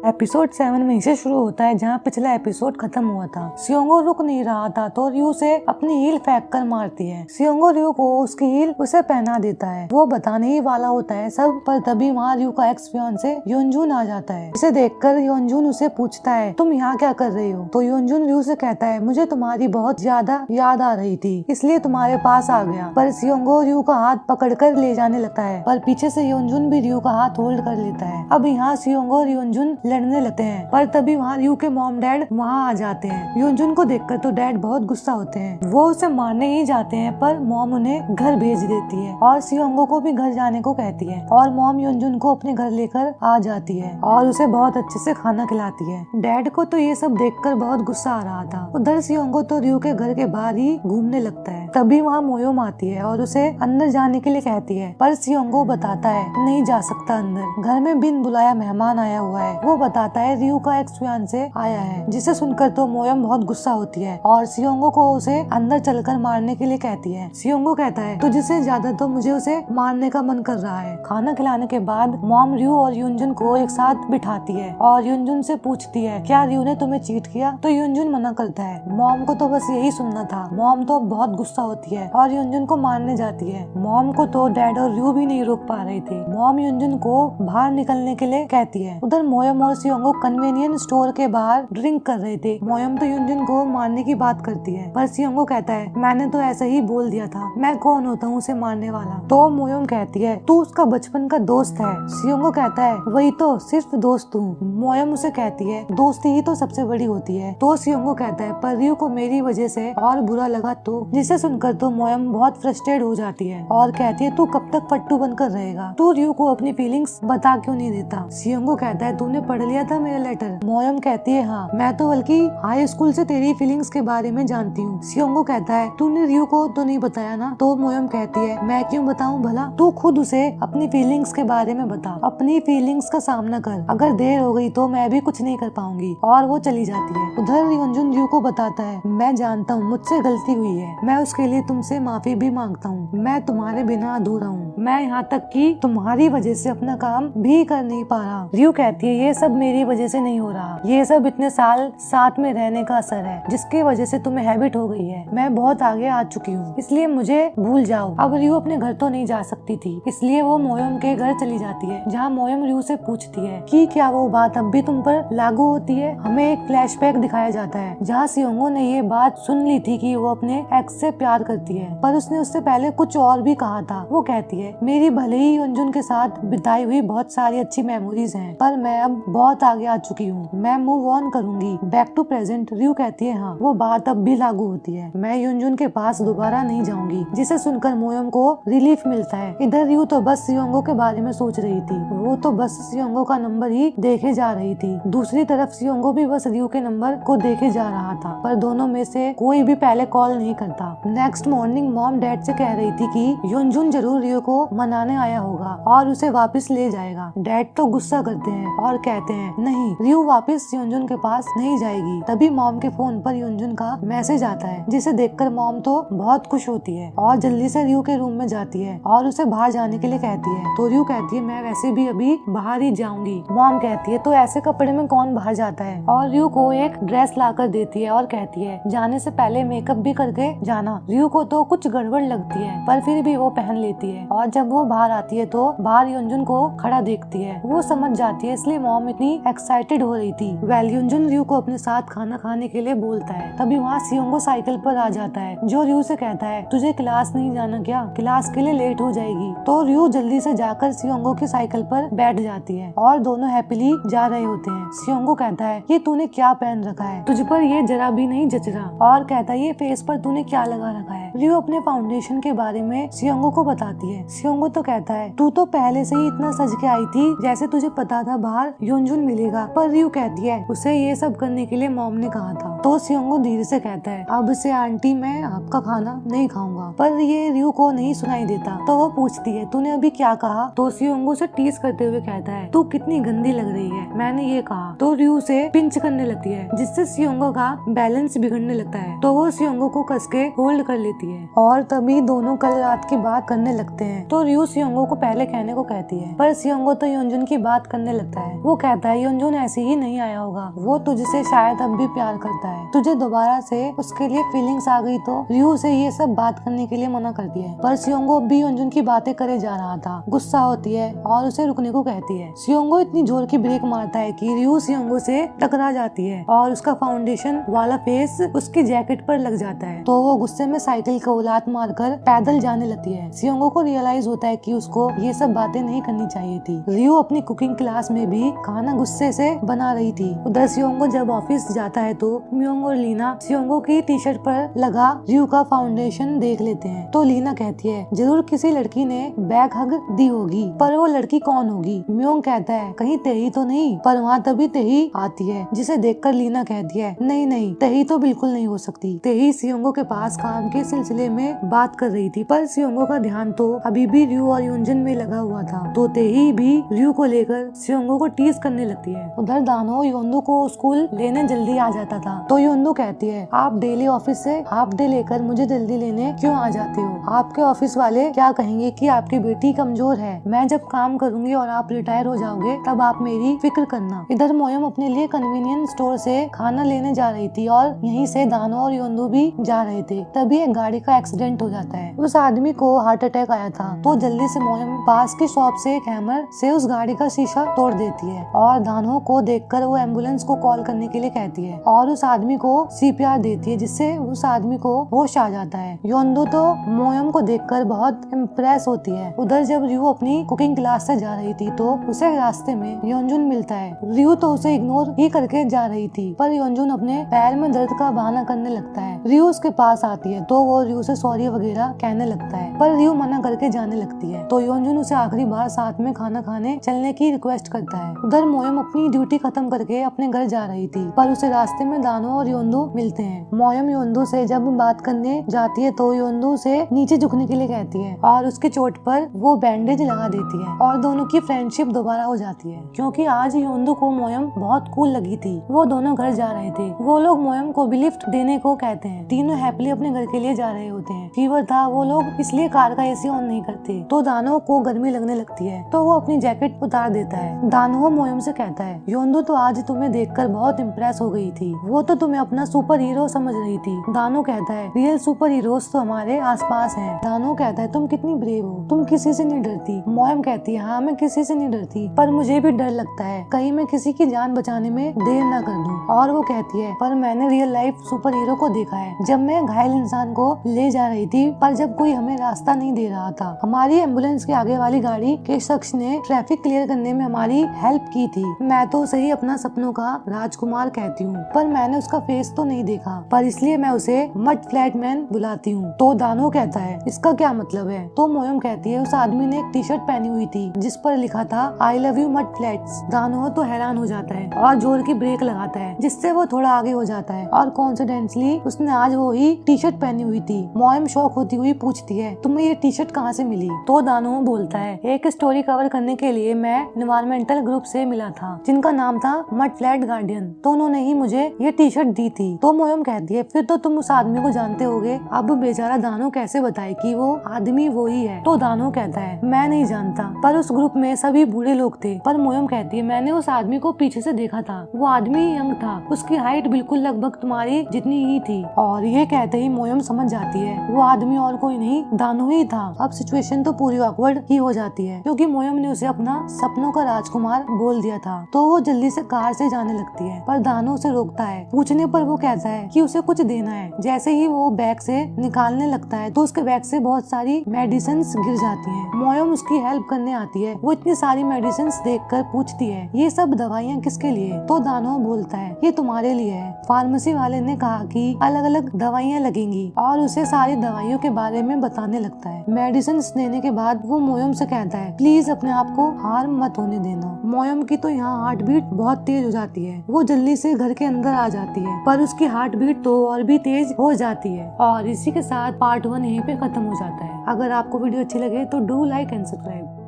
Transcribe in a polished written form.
Episode 7 वहीं से शुरू होता है जहाँ पिछला एपिसोड खत्म हुआ था। सियोंगो रुक नहीं रहा था तो रयू से अपनी हील फेंक कर मारती है। सियोंगो रयू को उसकी हील उसे पहना देता है। वो बताने ही वाला होता है सब, पर तभी वहाँ रयू का एक्स फियांसे योनजुन आ जाता है। इसे देखकर योनजुन उसे पूछता है, तुम यहाँ क्या कर रही हो? तो योनजुन रयू से कहता है, मुझे तुम्हारी बहुत ज्यादा याद आ रही थी, इसलिए तुम्हारे पास आ गया। पर सियोंगो रयू का हाथ पकड़कर ले जाने लगता है, पर पीछे से योनजुन भी रयू का हाथ होल्ड कर लेता है। अब यहाँ सियोंगो और योनजुन लड़ने लगते हैं, पर तभी वहाँ रयू के मॉम डैड वहाँ आ जाते हैं। योनजुन को देखकर तो डैड बहुत गुस्सा होते हैं। वो उसे मारने ही जाते हैं, पर मॉम उन्हें घर भेज देती है और सियोंगो को भी घर जाने को कहती है। और मॉम योनजुन को अपने घर लेकर आ जाती है और उसे बहुत अच्छे से खाना खिलाती है। डैड को तो ये सब देखकर बहुत गुस्सा आ रहा था। उधर सियोंगो तो रयू के घर के बाहर ही घूमने लगता है। तभी वहाँ मोयोम आती है और उसे अंदर जाने के लिए कहती है, पर सियोंगो बताता है नहीं जा सकता अंदर, घर में बिन बुलाया मेहमान आया हुआ है। वो बताता है रयू का एक्स फियांसे आया है, जिसे सुनकर तो मोयोम बहुत गुस्सा होती है और सियोंगो को उसे अंदर चलकर मारने के लिए कहती है। सियोंगो कहता है तुझसे ज्यादा तो मुझे उसे मारने का मन कर रहा है। खाना खिलाने के बाद मॉम रयू और योनजुन को एक साथ बिठाती है और योनजुन से पूछती है, क्या रयू ने तुम्हें चीट किया? तो योनजुन मना करता है। मॉम को तो बस यही सुनना था। मॉम तो बहुत गुस्सा होती है और योनजुन को मारने जाती है। मॉम को तो डैड और रयू भी नहीं रोक पा रही थी। मॉम योनजुन को बाहर निकलने के लिए कहती है। उधर मोयोम और सियोंगो कन्वीनियंस स्टोर के बाहर ड्रिंक कर रहे थे। मोयोम तो योनजुन को मारने की बात करती है, पर सियोंगो कहता है मैंने तो ऐसे ही बोल दिया था, मैं कौन होता हूँ उसे मारने वाला? तो मोयोम कहती है तू उसका बचपन का दोस्त है। सियोंगो कहता है वही तो, सिर्फ दोस्त हूँ। मोयोम उसे कहती है दोस्ती ही तो सबसे बड़ी होती है। तो सियोंगो कहता है पर रयू को मेरी वजह से और बुरा लगा तो? जिसे सुनकर तो मोयोम बहुत फ्रस्ट्रेट हो जाती है और कहती है तू कब तक पट्टू बनकर रहेगा? तू रयू को अपनी फीलिंग्स बता क्यों नहीं देता? सियोंगो कहता है तूने पढ़ लिया था मेरा लेटर? मोयोम कहती है हाँ, मैं तो बल्कि हाई स्कूल से तेरी फीलिंग्स के बारे में जानती हूँ। सियोंगो कहता है तूने रयू को तो नहीं बताया ना? तो मोयोम कहती है मैं क्यों बताऊं भला, तू खुद उसे अपनी फीलिंग्स के बारे में बता, अपनी फीलिंग्स का सामना कर, अगर देर हो गई तो मैं भी कुछ नहीं कर पाऊंगी। और वो चली जाती है। उधर योनजुन रयू को बताता है मैं जानता हूँ मुझसे गलती हुई है, मैं उसके लिए तुमसे माफी भी मांगता हूँ, मैं तुम्हारे बिना अधूरा हूँ, मैं यहाँ तक कि तुम्हारी वजह से अपना काम भी कर नहीं पा रहा। रयू कहती है ये सब मेरी वजह से नहीं हो रहा, ये सब इतने साल साथ में रहने का असर है जिसकी वजह से तुम्हें हैबिट हो गई है। मैं बहुत आगे आ चुकी हूँ, इसलिए मुझे भूल जाओ। अब रयू अपने घर तो नहीं जा सकती थी, इसलिए वो मोयोम के घर चली जाती है, जहाँ मोयोम रयू से पूछती है कि क्या वो बात अब भी तुम पर लागू होती है। हमें एक फ्लैशबैक दिखाया जाता है जहाँ सियोंगो ने ये बात सुन ली थी कि वो अपने एक्स से प्यार करती है, पर उसने उससे पहले कुछ और भी कहा था। वो कहती है मेरी भले ही योनजुन के साथ बिताई हुई बहुत सारी अच्छी मेमोरीज हैं, पर मैं अब बहुत आगे आ चुकी हूँ, मैं मूव ऑन करूंगी, बैक टू प्रेजेंट। रयू कहती है हाँ, वो बात अब भी लागू होती है, मैं योनजुन के पास दोबारा नहीं जाऊंगी। जिसे सुनकर मोयोम को रिलीफ मिलता है। इधर रयू तो बस सियोंगो के बारे में सोच रही थी, वो तो बस सियोंगो का नंबर ही देखे जा रही थी। दूसरी तरफ सियोंगो भी बस रयू के नंबर को देखे जा रहा था, पर दोनों में से कोई भी पहले कॉल नहीं करता। नेक्स्ट मॉर्निंग मॉम डैड से कह रही थी कि योनजुन जरूर रयू को मनाने आया होगा और उसे वापस ले जाएगा। डैड तो गुस्सा करते हैं और कहते हैं नहीं, रयू वापस योनजुन के पास नहीं जाएगी। तभी मॉम के फोन पर योनजुन का मैसेज आता है, जिसे देखकर मॉम तो बहुत खुश होती है और जल्दी से रयू के रूम में जाती है और उसे बाहर जाने के लिए कहती है। तो रयू कहती है मैं वैसे भी अभी बाहर ही जाऊंगी। मॉम कहती है तो ऐसे कपड़े में कौन बाहर जाता है, और रयू को एक ड्रेस लाकर देती है और कहती है जाने से पहले मेकअप भी करके जाना। रयू को तो कुछ गड़बड़ लगती है, पर फिर भी वो पहन लेती है और जब वो बाहर आती है तो बाहर योनजुन को खड़ा देखती है। वो समझ जाती है इसलिए मॉम इतनी एक्साइटेड हो रही थी। योनजुन रयू को अपने साथ खाना खाने के लिए बोलता है। तभी वहाँ सियोंगो साइकिल पर आ जाता है, जो रयू से कहता है तुझे क्लास नहीं जाना क्या, क्लास के लिए लेट हो जाएगी। तो रयू जल्दी से जाकर सियोंगो की साइकिल पर बैठ जाती है और दोनों हैप्पीली जा रहे होते हैं। सियोंगो कहता है ये तूने क्या पहन रखा है, तुझ पर ये जरा भी नहीं जच रहा, और कहता है ये फेस पर तूने क्या लगा रखा है। रयू अपने फाउंडेशन के बारे में सियोंगो को बताती है। सियोंगो तो कहता है तू तो पहले से ही इतना सज के आई थी जैसे तुझे पता था बाहर योनजुन मिलेगा। पर रयू कहती है उसे ये सब करने के लिए मॉम ने कहा था। तो सियोंगो धीरे से कहता है अब से आंटी मैं आपका खाना नहीं खाऊंगा, पर ये रयू को नहीं सुनाई देता। तो वो पूछती है तूने अभी क्या कहा? तो सियोंगो से टीज करते हुए कहता है तू कितनी गंदी लग रही है, मैंने ये कहा। तो रयू से पिंच करने लगती है जिससे सियोंगो का बैलेंस बिगड़ने लगता है। तो वो सियोंगो को कस के होल्ड कर लेती है और तभी दोनों कल रात की बात करने लगते हैं। तो रयू सियोंगो को पहले कहने को कहती है, पर सियोंगो तो योंजुन की बात करने लगता है। वो कहता है योंजुन ऐसे ही नहीं आया होगा, वो तुझसे शायद अब भी प्यार करता है, तुझे दोबारा से उसके लिए फीलिंग्स आ गई तो। रयू से ये सब बात करने के लिए मना करती है, पर सियोंगो अब भी योंजुन की बातें करे जा रहा था। गुस्सा होती है और उसे रुकने को कहती है। सियोंगो इतनी जोर की ब्रेक मारता है कि रयू सियोंगो से टकरा जाती है और उसका फाउंडेशन वाला फेस उसकी जैकेट पर लग जाता है। तो वो गुस्से में साइकिल को उलाट मारकर पैदल जाने लगती है। सियोंगो को रियलाइज होता है कि उसको ये सब बातें नहीं करनी चाहिए थी। रयू अपनी कुकिंग क्लास में भी खाना गुस्से से बना रही थी। उधर सियोंगो जब ऑफिस जाता है तो म्योंग और लीना सियोंगो की टी शर्ट पर लगा रयू का फाउंडेशन देख लेते हैं। तो लीना कहती है जरूर किसी लड़की ने बैक हग दी होगी, पर वो लड़की कौन होगी? म्योंग कहता है कहीं तेही तो नहीं? पर वहाँ तभी तेही आती है जिसे देखकर लीना कहती है नहीं नहीं, तेही तो बिल्कुल नहीं हो सकती। तेही सियोंगो के पास काम के सिलसिले में बात कर रही थी, पर सियोंगो का ध्यान तो अभी भी रयू और योंजुन में लगा हुआ था। तो तेही भी रयू को लेकर सियोंगो को टीज करने लगती है। उधर दानो योंदो को स्कूल लेने जल्दी आ जाता था। तो योंदो कहती है आप डेली ऑफिस से हाफ डे लेकर मुझे जल्दी लेने क्यों आ जाती हो? आपके ऑफिस वाले क्या कहेंगे कि आपकी बेटी कमजोर है। मैं जब काम करूंगी और आप रिटायर हो जाओगे तब आप मेरी फिक्र करना। इधर मोयम अपने लिए कन्वीनियंस स्टोर से खाना लेने जा रही थी और यहीं से दानो और योंदो भी जा रहे थे। तभी एक गाड़ी का एक्सीडेंट हो जाता है। उस आदमी को हार्ट अटैक आया था। तो जल्दी से मोयम पास की शॉप से एक हैमर से उस गाड़ी का शीशा तोड़ देती है और दानो को देखकर वो एम्बुलेंस को कॉल करने के लिए कहती है और उस आदमी को सीपीआर देती है जिससे उस आदमी को होश आ जाता है। योंदो तो मोयम को देखकर बहुत इम्प्रेस होती है। उधर जब रयू अपनी कुकिंग क्लास से जा रही थी तो उसे रास्ते में योंजुन मिलता है। रयू तो उसे इग्नोर ही करके जा रही थी, पर योंजुन अपने पैर में दर्द का बहाना करने लगता है। रयू उसके पास आती है तो वो रयू से सॉरी वगैरह कहने लगता है, पर रयू मना करके जाने लगती है। तो योंजुन उसे आखिरी बार साथ में खाना खाने चलने की रिक्वेस्ट करता है। उधर मोयम अपनी ड्यूटी खत्म करके अपने घर जा रही थी, पर उसे रास्ते में दानो और योंदो मिलते हैं। मोयम योंदो से जब बात करने जाती है तो योंदो से नीचे झुकने के लिए कहती है और उसके चोट पर वो बैंडेज लगा देती है और दोनों की फ्रेंडशिप दोबारा हो जाती है। क्योंकि आज योंदो को मोयम बहुत कूल लगी थी। वो दोनों घर जा रहे थे। वो लोग मोयम को भी लिफ्ट देने को कहते हैं। तीनों हैप्पीली अपने घर के लिए जा रहे होते हैं। फीवर था, वो लोग इसलिए कार का एसी ऑन नहीं करते। तो दानो को गर्मी लगने लगती है तो वो अपनी जैकेट उतार देता है। दानो मोयम से कहता है योंदो तो आज तुम्हें देखकर बहुत इम्प्रेस हो गई थी, वो तो तुम्हें अपना सुपर हीरो समझ रही थी। दानो कहता है रियल सुपर हीरोज तो हमारे आसपास हैं। दानो कहता है तुम कितनी ब्रेव हो, तुम किसी से नहीं डरती। मोयम कहती है हाँ मैं किसी से नहीं डरती, पर मुझे भी डर लगता है कहीं मैं किसी की जान बचाने में देर ना कर दूं। और वो कहती है पर मैंने रियल लाइफ सुपर हीरो को देखा है जब मैं घायल इंसान को ले जा रही थी, पर जब कोई हमें रास्ता नहीं दे रहा था। हमारी एम्बुलेंस के आगे वाली गाड़ी के शख्स ने ट्रैफिक क्लियर करने में हमारी हेल्प की थी। मैं तो उसे ही अपना सपनों का राजकुमार कहती हूँ, पर मैंने उसका फेस तो नहीं देखा, पर इसलिए मैं उसे मड फ्लैट मैन बुलाती हूँ। तो दानो कहता है इसका क्या मतलब है? तो मोयम कहती है उस आदमी ने एक टी शर्ट पहनी हुई थी जिस पर लिखा था I love you mud flats. दानो तो हैरान हो जाता है और जोर की ब्रेक लगाता है जिससे वो थोड़ा आगे हो जाता है और कॉन्फिडेंटली उसने आज वो ही टी शर्ट पहनी हुई थी। मोयम शॉक होती हुई पूछती है तुम्हें ये टी शर्ट कहाँ से मिली? तो दानो बोलता है एक स्टोरी कवर करने के लिए मैं एनवायरमेंटल ग्रुप से मिला था जिनका नाम था मड फ्लैट गार्डियन, तो उन्होंने ही मुझे ये टी शर्ट दी थी। तो मोयम कहती है फिर तो तुम उस आदमी को जानते होगे। अब बेचारा दानो कैसे बताए कि वो आदमी वो ही है? तो दानो कहता है मैं नहीं जानता, पर उस ग्रुप में सभी बूढ़े लोग थे। पर मोयम कहती है मैंने उस आदमी को पीछे से देखा था, वो आदमी यंग था, उसकी हाइट बिल्कुल लगभग तुम्हारी जितनी ही थी। और ये कहते ही मोयम समझ जाती है वो आदमी और कोई नहीं दानो ही था। अब सिचुएशन तो पूरी ऑकवर्ड ही हो जाती है क्योंकि मोयम ने उसे अपना सपनों का राजकुमार बोल दिया था। तो वो जल्दी से कार से जाने लगती है, पर दानो उसे रोकता है। पूछने पर वो कहता है कि उसे कुछ देना है। जैसे ही वो बैग से निकालने लगता है तो उसके बैग से बहुत सारी मेडिसिन गिर जाती हैं। मोयम उसकी हेल्प करने आती है। वो इतनी सारी मेडिसिन देखकर पूछती है ये सब दवाइयाँ किसके लिए? तो दानो बोलता है ये तुम्हारे लिए है। फार्मेसी वाले ने कहा कि अलग अलग दवाइयाँ लगेंगी और उसे सारी दवाइयों के बारे में बताने लगता है। मेडिसिन देने के बाद वो मोयम से कहता है प्लीज अपने आप को हार मत होने देना। मोयम की तो यहाँ हार्ट बीट बहुत तेज हो जाती है। वो जल्दी से घर के अंदर आ जाती लगती है, पर उसकी हार्ट बीट तो और भी तेज हो जाती है। और इसी के साथ पार्ट 1 यहीं पे खत्म हो जाता है। अगर आपको वीडियो अच्छी लगे तो डू लाइक एंड सब्सक्राइब।